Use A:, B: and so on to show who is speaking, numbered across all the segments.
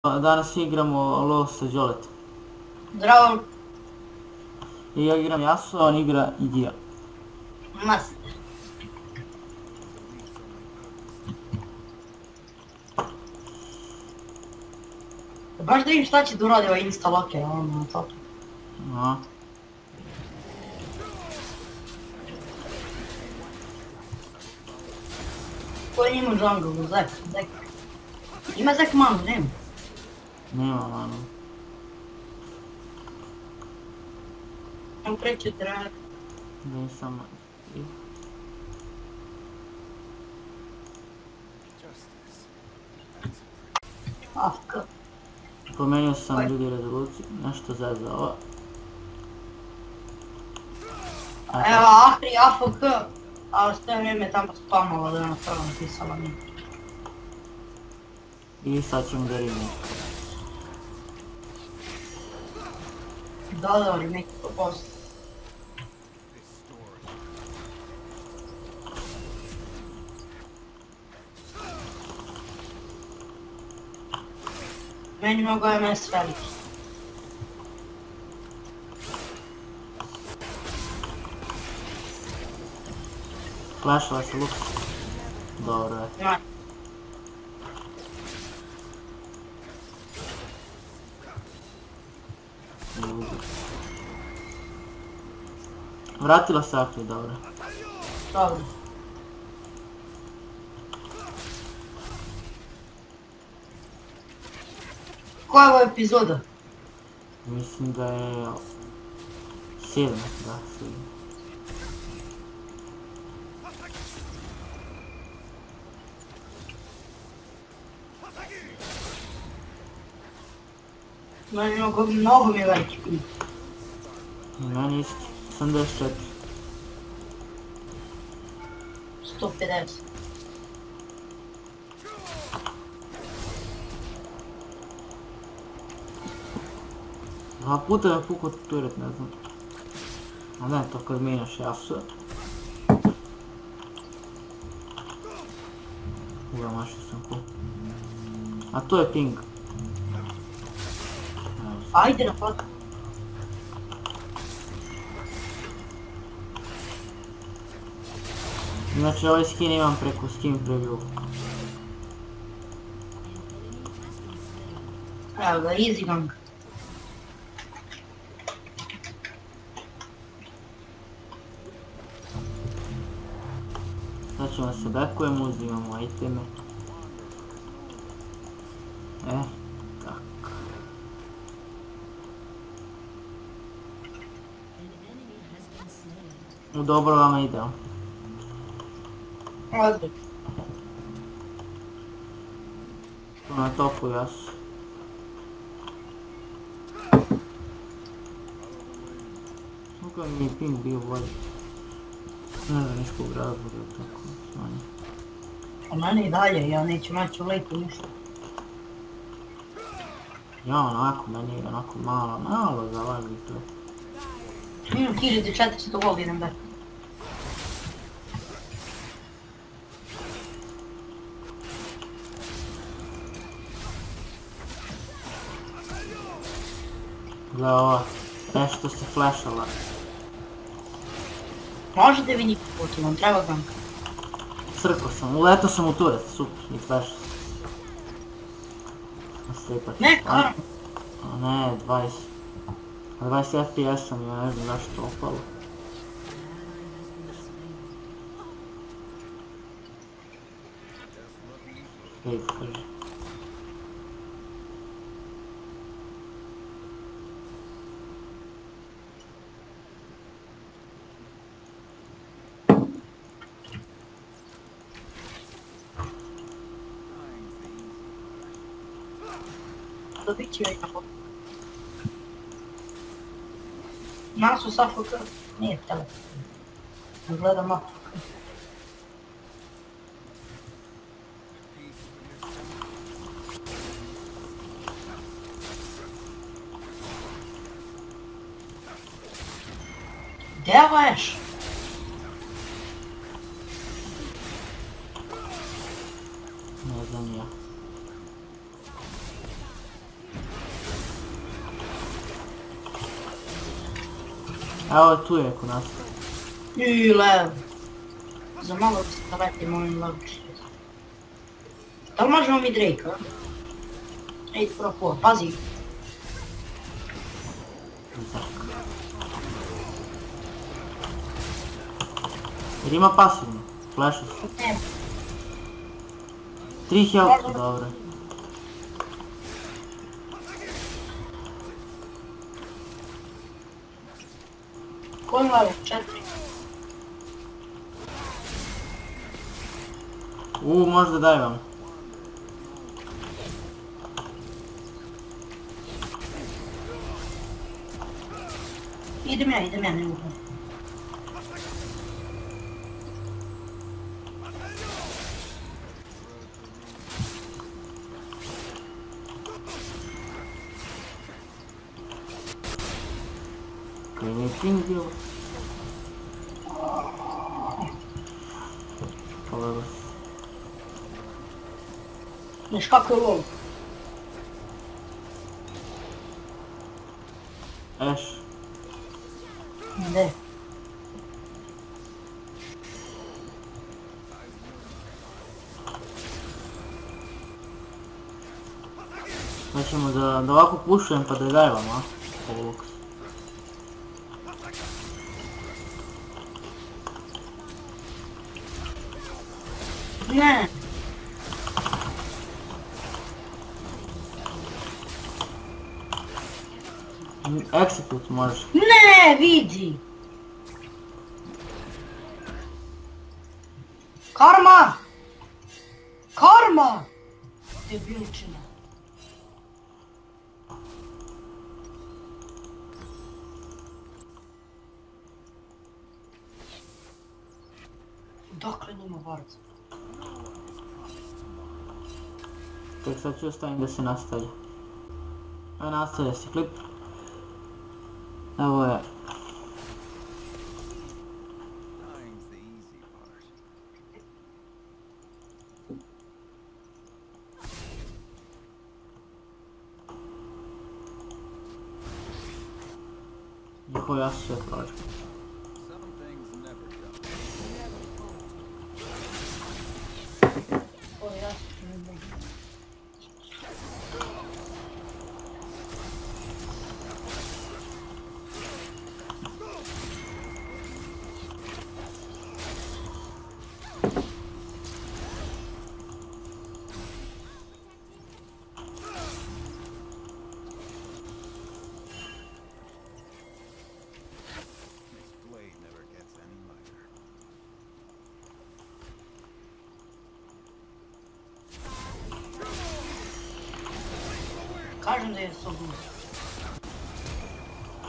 A: Danas igramo LoL sa Đoletom.
B: Zdravo,
A: I ja igram Yasuo, on igra Igija.
B: mas. Baš da vidim šta će da uradi ovaj insta-locker, ono, to.
A: Aha.
B: Ko je njima jungle, Zek. Ima Zek manu, nema.
A: Nema manu.
B: On preće trak.
A: Nisam...
B: AFK.
A: Promenio sam ljudi rezoluciju, nešto zezao.
B: Evo, Ahri, AFK. Ali s te vrijeme tamo spamala da je na prvo napisala mi.
A: I sad ćemo da remake.
B: Da, remake to posto. Meni mogu MS veliki.
A: Flashova se Lux. Dobro je.
B: Ima.
A: Vratila se Akli, dobro.
B: Dobro. Koja je ovo epizoda?
A: Mislim da je... 7, da, 7.
B: Mnogo mi je veliki ping.
A: I meni isto. 84.
B: 150.
A: Dva puta je pukao turret, ne znam. A ne, to kad mijenjaš Yasuo. Uga, mašao sam ko. A to je ping.
B: Ajde na pat.
A: Znači ovaj skin imam preko skin preview.
B: Evo ga, easy gang.
A: Sad ćemo se backujemo, uzimamo iteme. Tak. Dobro vam ide.
B: Odlično.
A: Tu na topu Yasuo. Kako mi je ping bio bolji? Ne znam niskog razloga tako smanji.
B: A mene i dalje, ja neću naći u lejku ništa.
A: Ja onako, meni je onako malo zalazi to.
B: Imam 1400 gold idem back.
A: Gle ova, nešto se flashala.
B: Možete vi nikog putu, vam treba gang.
A: Crko sam, uletao sam u turret, super, i flash.
B: Ne, karam.
A: A ne, 20. A 20 FPS sam, ja ne znam zašto opalo. Ej, kaži.
B: Dobit ću joj na pot. Nasu sa FK. Nije telefon. Gledam AFK. Gdje je Vaš?
A: Ne znam ja. Evo tu je kod nas.
B: I lev. Za malo da se zaletimo ovim levučićem. Da li možemo mi Drake-a? Ej, prvo, pazi.
A: Jer ima pasivno. Flashes.
B: Ne,
A: 3 health, dobro.
B: koji level? 4.
A: Možda daj vam.
B: Idem ja, ne mogu.
A: Koji je ping bio? Pogledaj.
B: Znaš kako je lol?
A: Eš.
B: Ne.
A: Nećemo da ovako pušujem pa da je daj vam, a? Ovo luks.
B: Ne.
A: Execute možeš.
B: Ne, vidi. Karma! Karma! Debilčina. Dakle nima varca.
A: Tek sad ću ostavim da se nastavlja. Evo nastavlja se klip. Evo je. Njihovo ja sve prođe.
B: Ovo ja se ne mogu. Kažem da je sobno.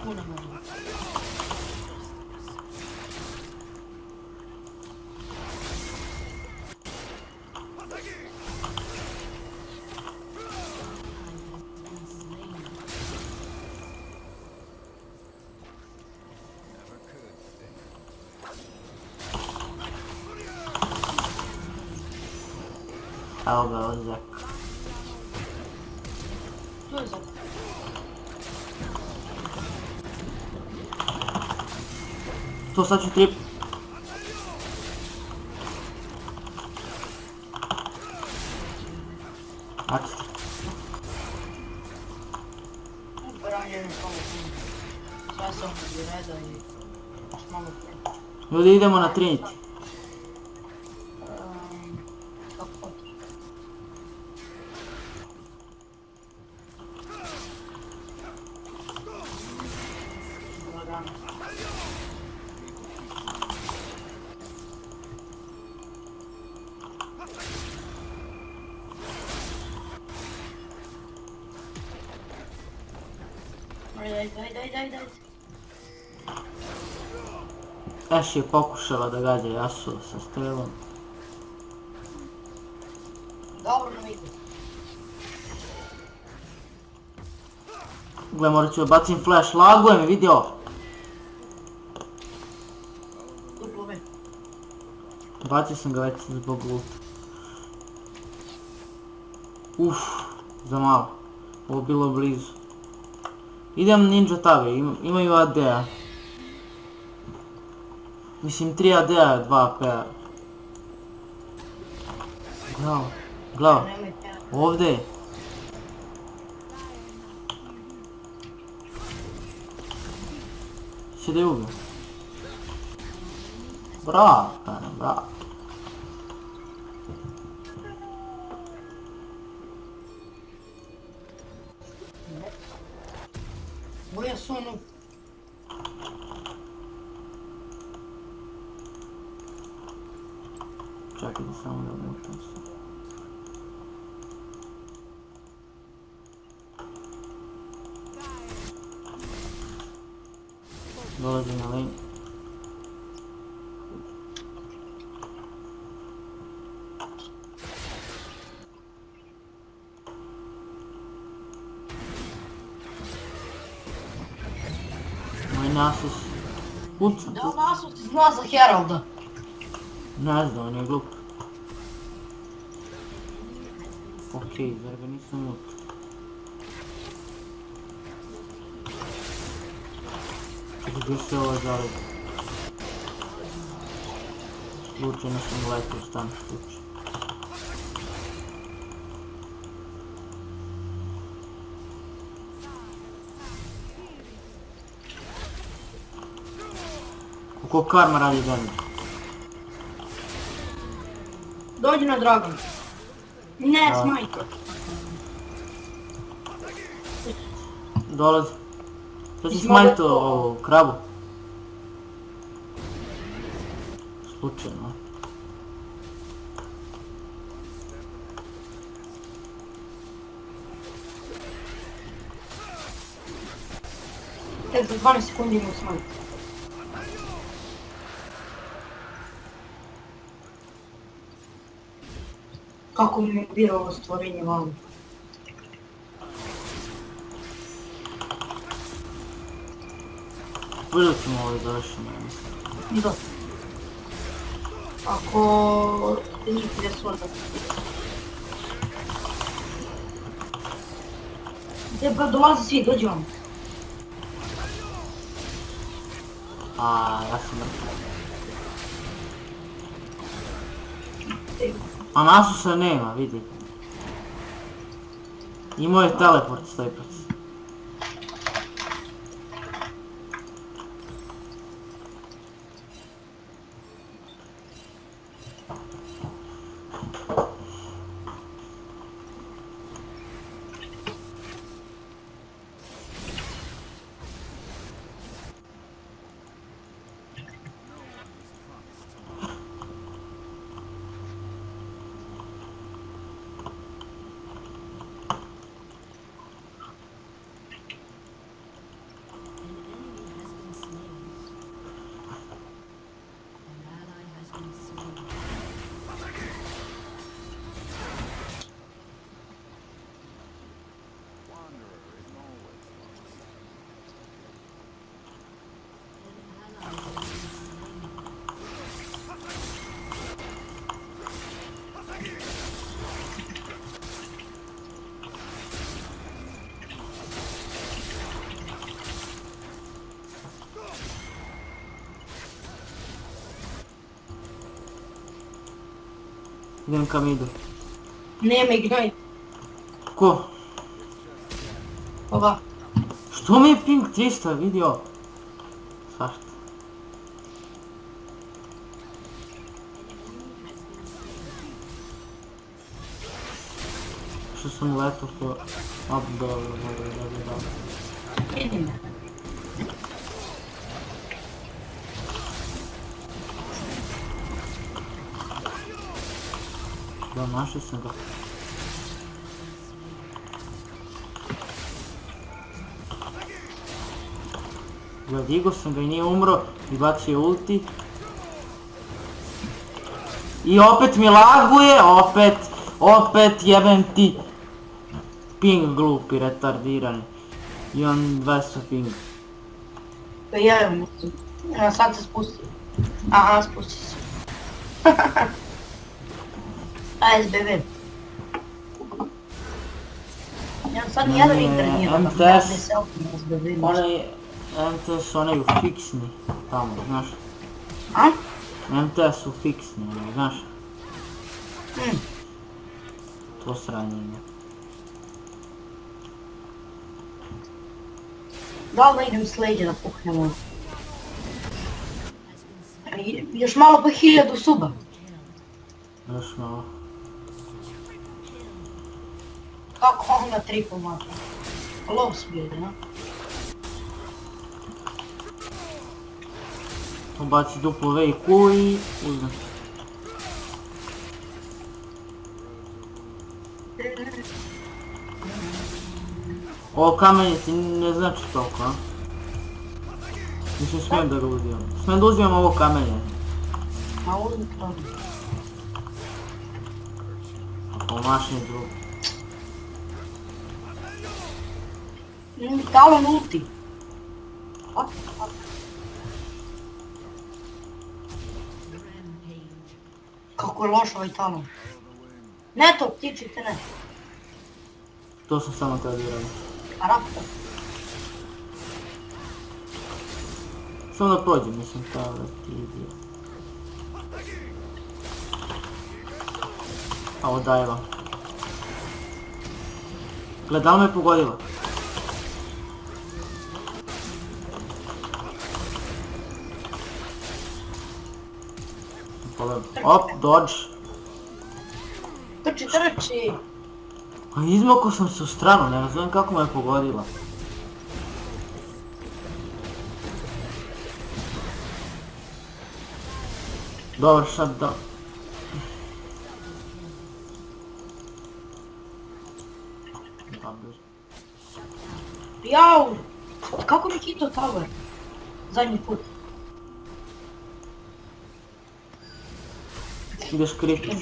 B: Puno možda.
A: Evo ga, ovo Zek.
B: To je zato.
A: To sad ću trip. Akst.
B: Branjeno samo puno. Sve sam iz reda i još malo pre.
A: Ljudi idemo na Trinity.
B: Kako hoćeš? Lagano. Daj.
A: Ash je pokušala da gađa Yasuo sa strelom.
B: Dobro nam ide.
A: Gle, morat ću bacim flash, laguje mi, vidi ovo.
B: Duplo me.
A: Bacio sam ga već zbog ulta. Za malo. Ovo bilo blizu. Idem Ninja Tave, imaju AD-a. Mislim 3 AD-a, 2 AP-a. Glava, glava,
B: Nemojte.
A: ovdje je. Še da je ubio. Bravo, Kane, bravo.
B: Boja su ono...
A: Čekaj da samo da mušam se. Dolazi na lane. Moj Nasus puca.
B: Da, Nasus ti zna za Heralda.
A: Ne znam, on je glup. Okej, zar ga nisam utro. Gdje se ovo zaledi? Slučajno sam letio u stan slučaj. Koliko karma radi damage?
B: Dođi na Dragon. Ne,
A: Da.
B: smajto.
A: Dolazi. Šta si
B: Mislim,
A: smajto
B: ovo-
A: ovu krabu? Slučajno.
B: Tek za 12 sekundi mu smajto. Kako mi je biro ovo stvorenje vali.
A: Brzo ćemo ovo završiti, ja mislim.
B: Da. Ako njih ide svoda. Gdje ba dolazi svi, dođi vam.
A: A, ja sam mrtav. A Nasusa nema, vidi. Imao je teleport 100%. Idem kam idu.
B: Nema ignoj.
A: Ko?
B: Ova.
A: Što mi je ping 300 vidio? Svašta. Što sam letao po... A, dobro.
B: Vidim.
A: Da, našao sam ga. Ja digao sam ga i nije umro i bacio ulti. I opet mi laguje, opet jebem ti. Ping glupi, retardirani. I on 200 ping.
B: Pa ja imam mislim. Evo sad se spusti. Aha, spusti se. ASBB. Ja sad nijedan
A: Ne,
B: intervjeva.
A: MTS.
B: SBB.
A: Onaj MTS, onaj fiksni tamo, znaš.
B: A?
A: MT su fiksni, znaš?
B: Hmm.
A: To sranjenje.
B: Da li idem s leđa da puknemo? Još malo pa 1000 suba.
A: Još malo.
B: Kako on na triple matra? Low speed, no?
A: Ubaci duplo V i Q i uzmem. Ovo kamenje ti ne znači toliko, a? Mislim smijem da ga uzimam. Smijem da uzimam ovo kamenje.
B: A uzmi to.
A: A pomašni drug.
B: Talon ulti. Kako je loš ovaj talon. Ne to, ptičite ne.
A: To sam samo tada uradio.
B: A raptor.
A: Samo da prođem, mislim kao da ti ide. A ovo daje vam. Gled, da li me pogodila? Op, dodge.
B: Trči, trči.
A: A izmakao sam se u stranu, ne razumijem kako me je pogodila. Dobar shutdown.
B: Jau! Kako mi hitao tower? Zadnji put.
A: Ideš kriti.